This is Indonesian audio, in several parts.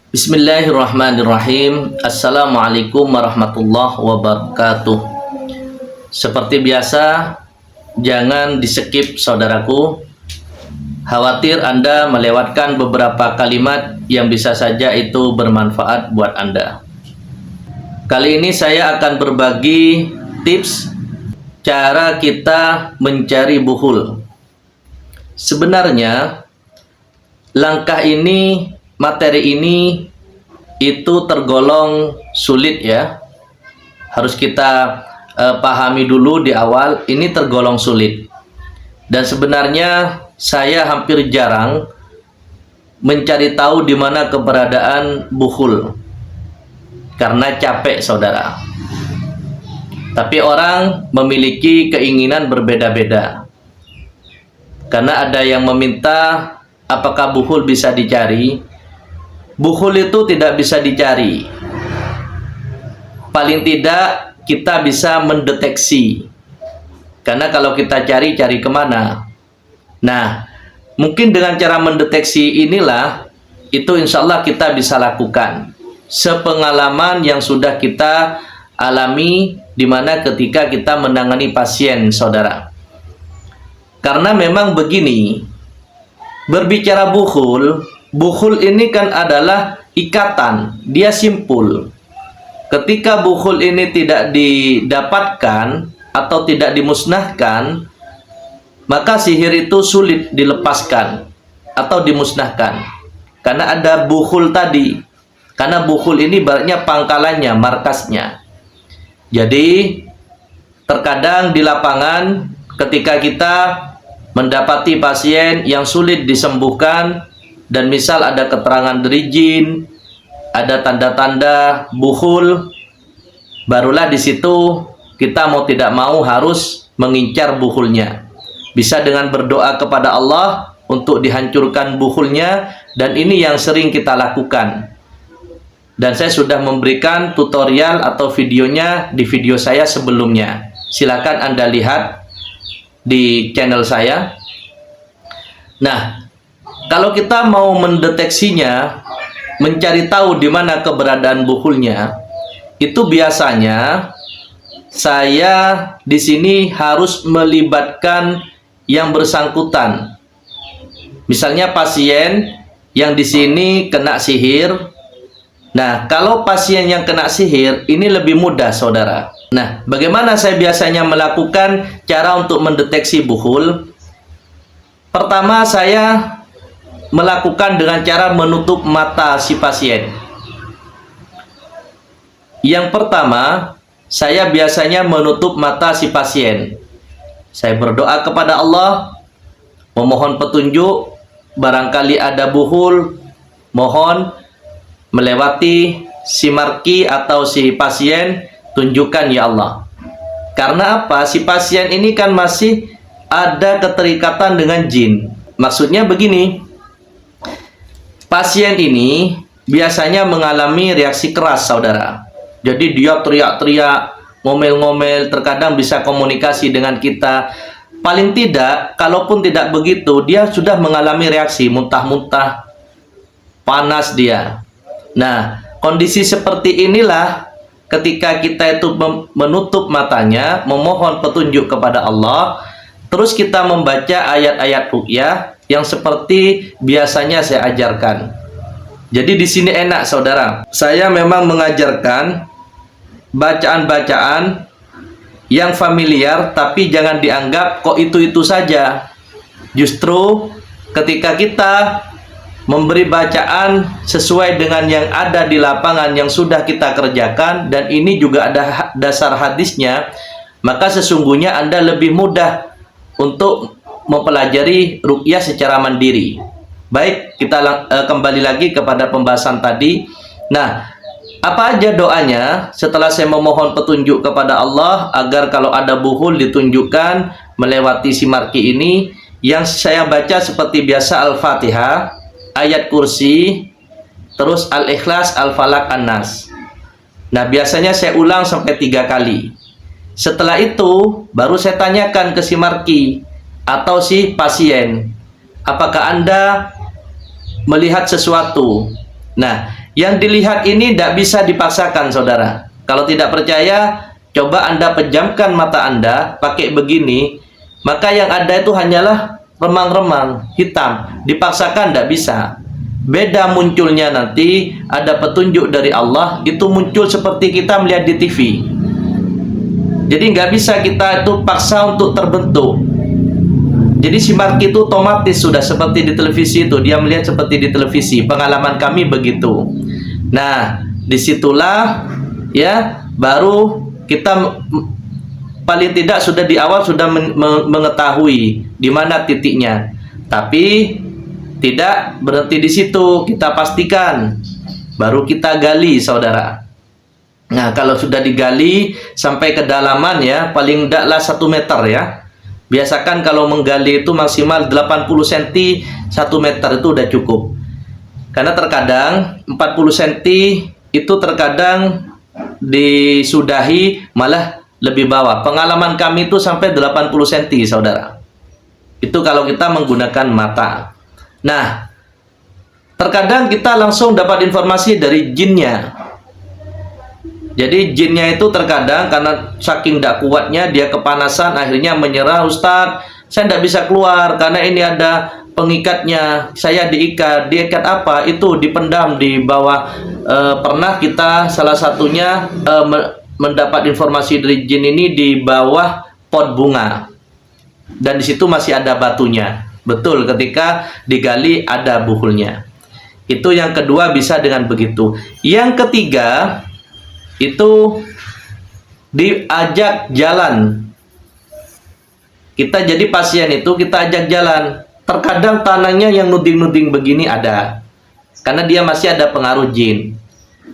Bismillahirrahmanirrahim. Assalamualaikum warahmatullahi wabarakatuh. Seperti biasa, jangan di-skip saudaraku. Khawatir Anda melewatkan beberapa kalimat yang bisa saja itu bermanfaat buat Anda. Kali ini saya akan berbagi tips cara kita mencari buhul. Sebenarnya materi ini itu tergolong sulit ya. Harus kita pahami dulu di awal, ini tergolong sulit. Dan sebenarnya saya hampir jarang mencari tahu di mana keberadaan buhul. Karena capek saudara. Tapi orang memiliki keinginan berbeda-beda. Karena ada yang meminta apakah buhul bisa dicari. Buhul itu tidak bisa dicari. Paling tidak kita bisa mendeteksi. Karena kalau kita cari kemana? Nah, mungkin dengan cara mendeteksi inilah, itu insya Allah kita bisa lakukan. Sepengalaman yang sudah kita alami, dimana ketika kita menangani pasien, saudara. Karena memang begini, berbicara buhul ini kan adalah ikatan, dia simpul. Ketika buhul ini tidak didapatkan atau tidak dimusnahkan, maka sihir itu sulit dilepaskan atau dimusnahkan. Karena ada buhul tadi. Karena buhul ini ibaratnya pangkalannya, markasnya. Jadi, terkadang di lapangan ketika kita mendapati pasien yang sulit disembuhkan, dan misal ada keterangan dari jin, ada tanda-tanda buhul, barulah di situ kita mau tidak mau harus mengincar buhulnya. Bisa dengan berdoa kepada Allah untuk dihancurkan buhulnya, dan ini yang sering kita lakukan. Dan saya sudah memberikan tutorial atau videonya di video saya sebelumnya. Silakan Anda lihat di channel saya. Nah, kalau kita mau mendeteksinya, mencari tahu di mana keberadaan buhulnya, itu biasanya saya di sini harus melibatkan yang bersangkutan. Misalnya pasien yang di sini kena sihir. Nah, kalau pasien yang kena sihir ini lebih mudah, saudara. Nah, bagaimana saya biasanya melakukan cara untuk mendeteksi buhul? Pertama, saya melakukan dengan cara menutup mata si pasien. Yang pertama, saya biasanya menutup mata si pasien. Saya berdoa kepada Allah, memohon petunjuk, barangkali ada buhul, mohon melewati si marki atau si pasien, tunjukkan ya Allah. Karena apa? Si pasien ini kan masih ada keterikatan dengan jin. Maksudnya begini, pasien ini biasanya mengalami reaksi keras, saudara. Jadi dia teriak-teriak, ngomel-ngomel, terkadang bisa komunikasi dengan kita. Paling tidak, kalaupun tidak begitu, dia sudah mengalami reaksi muntah-muntah, panas dia. Nah, kondisi seperti inilah ketika kita itu menutup matanya, memohon petunjuk kepada Allah, terus kita membaca ayat-ayat ruqyah yang seperti biasanya saya ajarkan. Jadi di sini enak, saudara. Saya memang mengajarkan bacaan-bacaan yang familiar, tapi jangan dianggap kok itu-itu saja. Justru ketika kita memberi bacaan sesuai dengan yang ada di lapangan yang sudah kita kerjakan, dan ini juga ada dasar hadisnya, maka sesungguhnya Anda lebih mudah untuk mempelajari ruqyah secara mandiri. Baik, kita kembali lagi kepada pembahasan tadi. Nah, apa aja doanya setelah saya memohon petunjuk kepada Allah agar kalau ada buhul ditunjukkan melewati si marki ini? Yang saya baca seperti biasa Al-Fatihah, ayat kursi, terus Al-Ikhlas, Al-Falaq, An-Nas. Nah, biasanya saya ulang sampai 3 kali. Setelah itu baru saya tanyakan ke si marki atau si pasien, apakah Anda melihat sesuatu? Nah, Yang dilihat ini tidak bisa dipaksakan, saudara. Kalau tidak percaya, coba Anda pejamkan mata Anda, pakai begini, maka yang ada itu hanyalah remang-remang, hitam. Dipaksakan tidak bisa. Beda munculnya nanti, ada petunjuk dari Allah, itu muncul seperti kita melihat di TV. Jadi nggak bisa kita itu paksa untuk terbentuk. Jadi si Marki itu otomatis sudah seperti di televisi itu, dia melihat seperti di televisi. Pengalaman kami begitu. Nah, disitulah ya baru kita paling tidak sudah di awal sudah mengetahui di mana titiknya. Tapi tidak berhenti di situ, kita pastikan, baru kita gali, saudara. Nah, kalau sudah digali sampai kedalaman ya, paling tidaklah 1 meter ya. Biasakan kalau menggali itu maksimal 80 cm, 1 meter itu udah cukup. Karena terkadang 40 cm itu terkadang disudahi malah lebih bawah. Pengalaman kami itu sampai 80 cm, saudara. Itu kalau kita menggunakan mata. Nah, terkadang kita langsung dapat informasi dari jinnya. Jadi jinnya itu terkadang karena saking tidak kuatnya dia kepanasan, akhirnya menyerah, Ustadz, saya tidak bisa keluar karena ini ada pengikatnya, saya diikat apa? Itu dipendam di bawah. Pernah kita salah satunya mendapat informasi dari jin ini di bawah pot bunga, dan di situ masih ada batunya. Betul, ketika digali ada buhulnya. Itu yang kedua, bisa dengan begitu. Yang ketiga itu diajak jalan. Kita jadi pasien itu kita ajak jalan. Terkadang tanahnya yang nuding-nuding begini ada, karena dia masih ada pengaruh jin.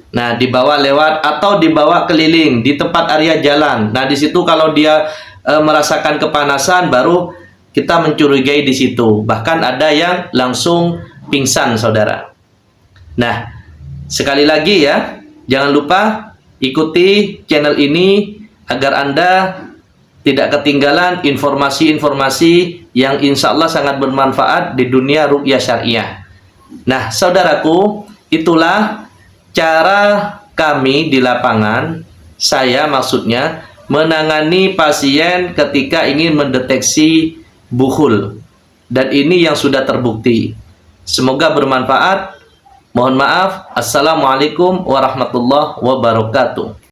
Nah, dibawa lewat atau dibawa keliling di tempat area jalan. Nah, di situ kalau dia merasakan kepanasan, baru kita mencurigai di situ. Bahkan ada yang langsung pingsan, saudara. Nah, sekali lagi ya, jangan lupa ikuti channel ini agar Anda tidak ketinggalan informasi-informasi yang insya Allah sangat bermanfaat di dunia ruqyah syariah. Nah, saudaraku, itulah cara kami di lapangan, saya maksudnya, menangani pasien ketika ingin mendeteksi buhul. Dan ini yang sudah terbukti. Semoga bermanfaat. Mohon maaf. Assalamualaikum warahmatullahi wabarakatuh.